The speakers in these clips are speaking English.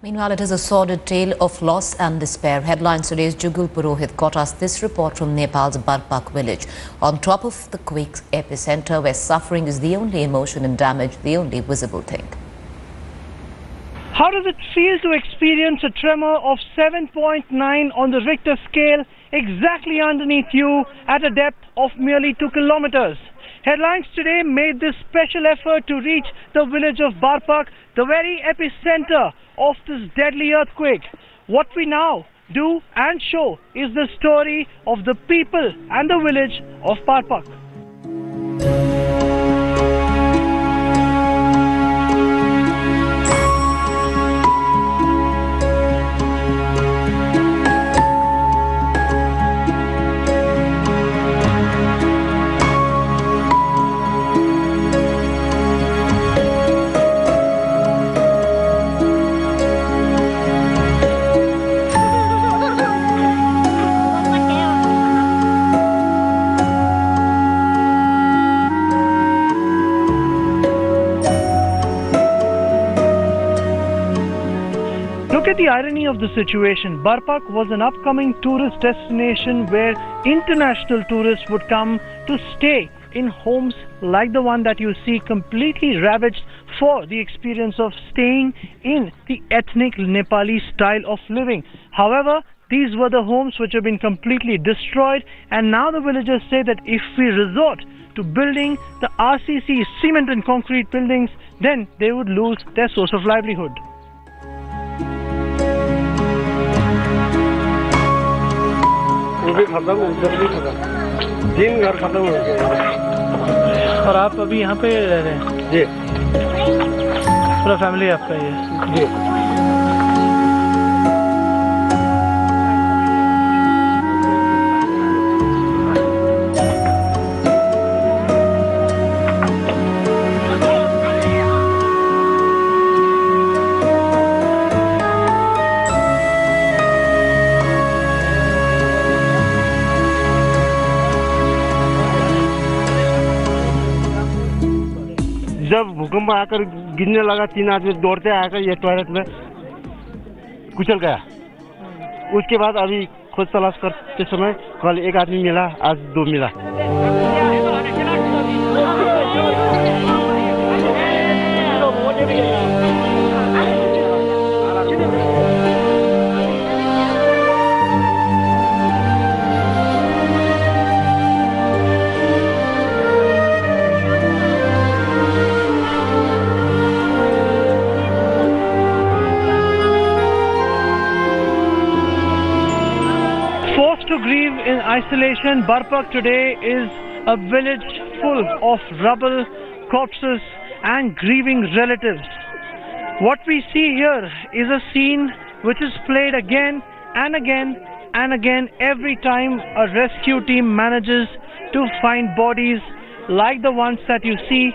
Meanwhile, it is a sordid tale of loss and despair. Headlines today's Jugal Purohit got us this report from Nepal's Barpak village. On top of the quake's epicenter, where suffering is the only emotion and damage the only visible thing. How does it feel to experience a tremor of 7.9 on the Richter scale exactly underneath you at a depth of merely 2 kilometers? Headlines today made this special effort to reach the village of Barpak, the very epicenter of this deadly earthquake. What we now do and show is the story of the people and the village of Barpak. Look at the irony of the situation. Barpak was an upcoming tourist destination where international tourists would come to stay in homes like the one that you see, completely ravaged, for the experience of staying in the ethnic Nepali style of living. However, these were the homes which have been completely destroyed, and now the villagers say that if we resort to building the RCC cement and concrete buildings, then they would lose their source of livelihood. और आप अभी यहाँ पे रह रहे हैं? जी। पूरा family आपका ये? जी। जब भूकंप आकर गिरने लगा, 3 आदमी दौड़ते आकर ये टॉयलेट में कुचल गया। उसके बाद अभी खोज तलाश करते समय कल 1 आदमी मिला, आज 2 मिला। Forced to grieve in isolation, Barpak today is a village full of rubble, corpses and grieving relatives. What we see here is a scene which is played again and again and again every time a rescue team manages to find bodies like the ones that you see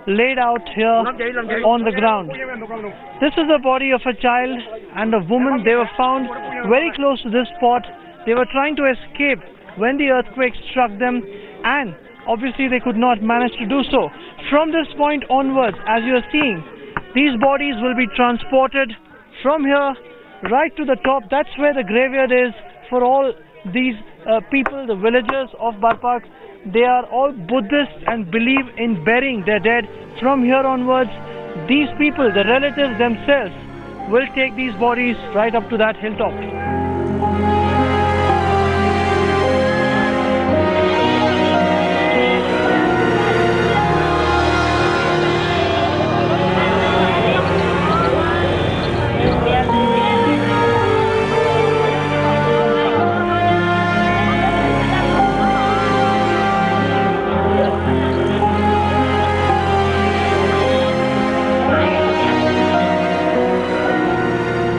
laid out here on the ground. This is the body of a child and a woman. They were found very close to this spot. They were trying to escape when the earthquake struck them, and obviously they could not manage to do so. From this point onwards, as you are seeing, these bodies will be transported from here right to the top. That's where the graveyard is for all these people, the villagers of Barpak. They are all Buddhists and believe in burying their dead. From here onwards, these people, the relatives themselves, will take these bodies right up to that hilltop.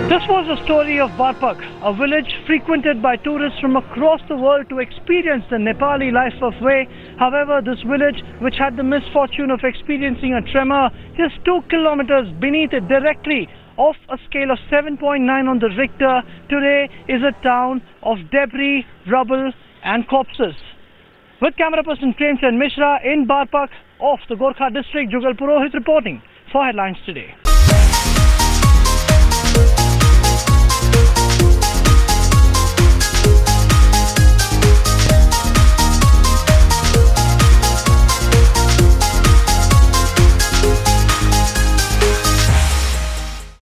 This was the story of Barpak, a village frequented by tourists from across the world to experience the Nepali life of way. However, this village, which had the misfortune of experiencing a tremor just 2 kilometers beneath it directly, of a scale of 7.9 on the Richter, today is a town of debris, rubble and corpses. With camera person Premchand Mishra in Barpak of the Gorkha district, Jugal Purohit reporting for Headlines Today.